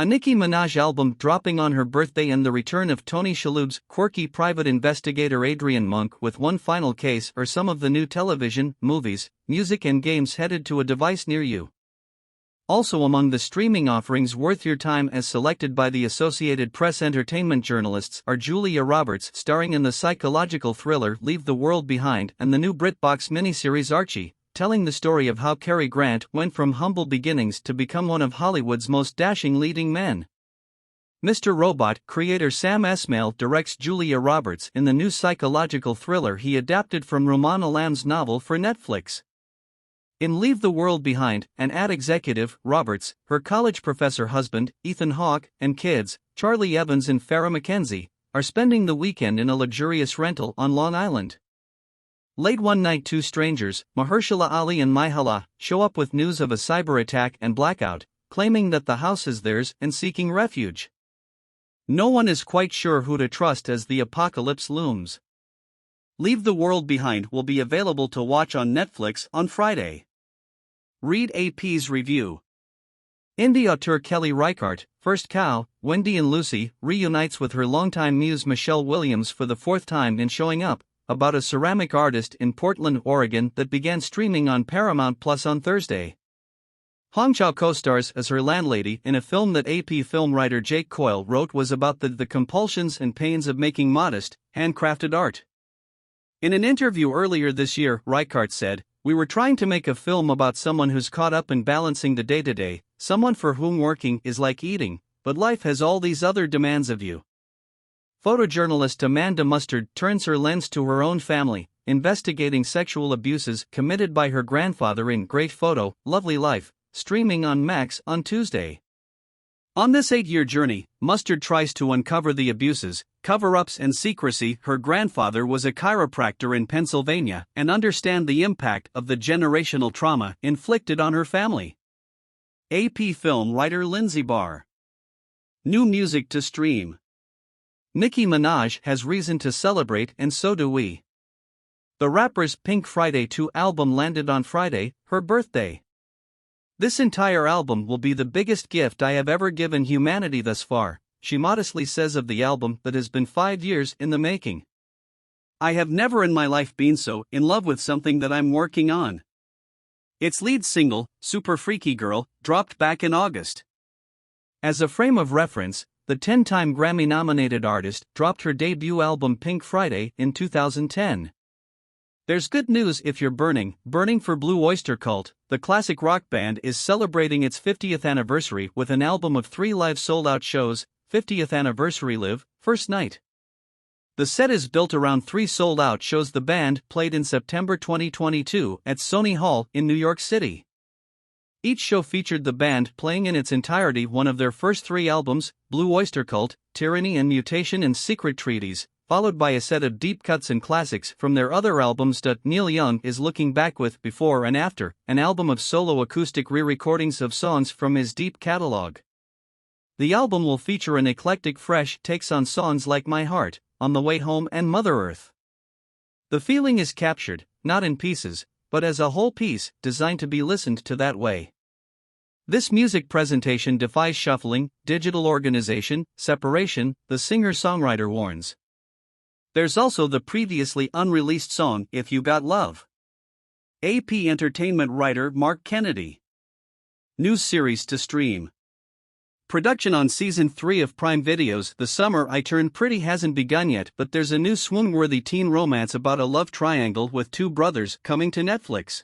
A Nicki Minaj album dropping on her birthday and the return of Tony Shalhoub's quirky private investigator Adrian Monk with one final case are some of the new television, movies, music and games headed to a device near you. Also among the streaming offerings worth your time as selected by the Associated Press entertainment journalists are Julia Roberts starring in the psychological thriller Leave the World Behind and the new BritBox miniseries Archie, telling the story of how Cary Grant went from humble beginnings to become one of Hollywood's most dashing leading men. Mr. Robot creator Sam Esmail directs Julia Roberts in the new psychological thriller he adapted from Ramona Lamb's novel for Netflix. In Leave the World Behind, an ad executive, Roberts, her college professor husband, Ethan Hawke, and kids, Charlie Evans and Farrah McKenzie, are spending the weekend in a luxurious rental on Long Island. Late one night, two strangers, Mahershala Ali and Myhalla, show up with news of a cyber attack and blackout, claiming that the house is theirs and seeking refuge. No one is quite sure who to trust as the apocalypse looms. Leave the World Behind will be available to watch on Netflix on Friday. Read AP's review. Indie auteur Kelly Reichardt, first cow, Wendy and Lucy, reunites with her longtime muse Michelle Williams for the fourth time in Showing Up, about a ceramic artist in Portland, Oregon that began streaming on Paramount Plus on Thursday. Hong Chau co-stars as her landlady in a film that AP film writer Jake Coyle wrote was about the compulsions and pains of making modest, handcrafted art. In an interview earlier this year, Reichardt said, "We were trying to make a film about someone who's caught up in balancing the day-to-day, someone for whom working is like eating, but life has all these other demands of you." Photojournalist Amanda Mustard turns her lens to her own family, investigating sexual abuses committed by her grandfather in Great Photo, Lovely Life, streaming on Max on Tuesday. On this 8-year journey, Mustard tries to uncover the abuses, cover-ups and secrecy. Her grandfather was a chiropractor in Pennsylvania and understand the impact of the generational trauma inflicted on her family. AP film writer Lindsay Barr. New music to stream. Nicki Minaj has reason to celebrate and so do we. The rapper's Pink Friday 2 album landed on Friday, her birthday. "This entire album will be the biggest gift I have ever given humanity thus far," she modestly says of the album that has been 5 years in the making. "I have never in my life been so in love with something that I'm working on." Its lead single, Super Freaky Girl, dropped back in August. As a frame of reference, the 10-time Grammy-nominated artist dropped her debut album Pink Friday in 2010. There's good news if you're burning for Blue Oyster Cult. The classic rock band is celebrating its 50th anniversary with an album of 3 live sold-out shows, 50th Anniversary Live, First Night. The set is built around 3 sold-out shows the band played in September 2022 at Sony Hall in New York City. Each show featured the band playing in its entirety one of their first 3 albums, Blue Oyster Cult, Tyranny and Mutation and Secret Treaties, followed by a set of deep cuts and classics from their other albums. Neil Young is looking back with Before and After, an album of solo acoustic re-recordings of songs from his deep catalog. The album will feature an eclectic fresh takes on songs like My Heart, On the Way Home and Mother Earth. The feeling is captured, not in pieces, but as a whole piece, designed to be listened to that way. This music presentation defies shuffling, digital organization, separation, the singer-songwriter warns. There's also the previously unreleased song, If You Got Love. AP Entertainment writer Mark Kennedy. New series to stream. Production on Season 3 of Prime Video's The Summer I Turned Pretty hasn't begun yet, but there's a new swoon-worthy teen romance about a love triangle with 2 brothers coming to Netflix.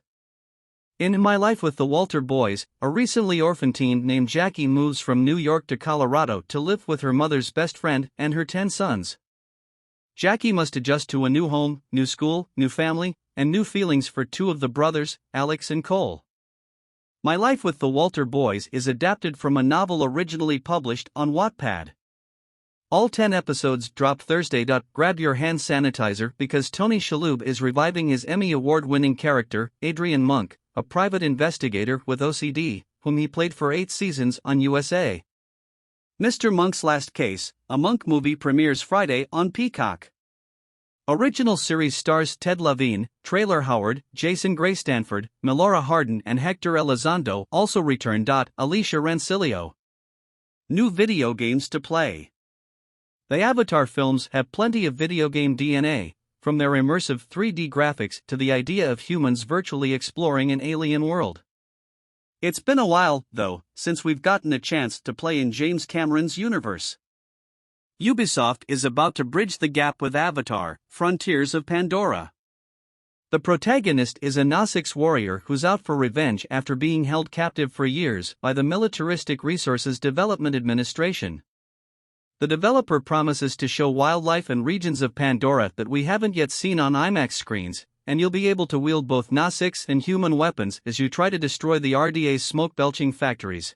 In My Life with the Walter Boys, a recently orphaned teen named Jackie moves from New York to Colorado to live with her mother's best friend and her 10 sons. Jackie must adjust to a new home, new school, new family, and new feelings for 2 of the brothers, Alex and Cole. My Life with the Walter Boys is adapted from a novel originally published on Wattpad. All 10 episodes drop Thursday. Grab your hand sanitizer because Tony Shalhoub is reviving his Emmy Award-winning character, Adrian Monk, a private investigator with OCD, whom he played for 8 seasons on USA. Mr. Monk's Last Case, a Monk movie premieres Friday on Peacock. Original series stars Ted Levine, Traylor Howard, Jason Gray Stanford, Melora Hardin and Hector Elizondo also return. Alicia Rancilio. New video games to play. The Avatar films have plenty of video game DNA, from their immersive 3D graphics to the idea of humans virtually exploring an alien world. It's been a while, though, since we've gotten a chance to play in James Cameron's universe. Ubisoft is about to bridge the gap with Avatar: Frontiers of Pandora. The protagonist is a Nausicaa warrior who's out for revenge after being held captive for years by the Militaristic Resources Development Administration. The developer promises to show wildlife and regions of Pandora that we haven't yet seen on IMAX screens, and you'll be able to wield both Nausicaa and human weapons as you try to destroy the RDA's smoke-belching factories.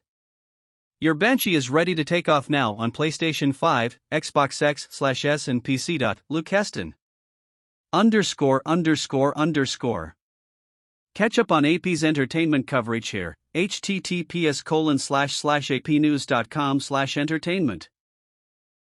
Your Banshee is ready to take off now on PlayStation 5, Xbox X/S and PC. Luke Heston. ____. Catch up on AP's entertainment coverage here, https://apnews.com/entertainment.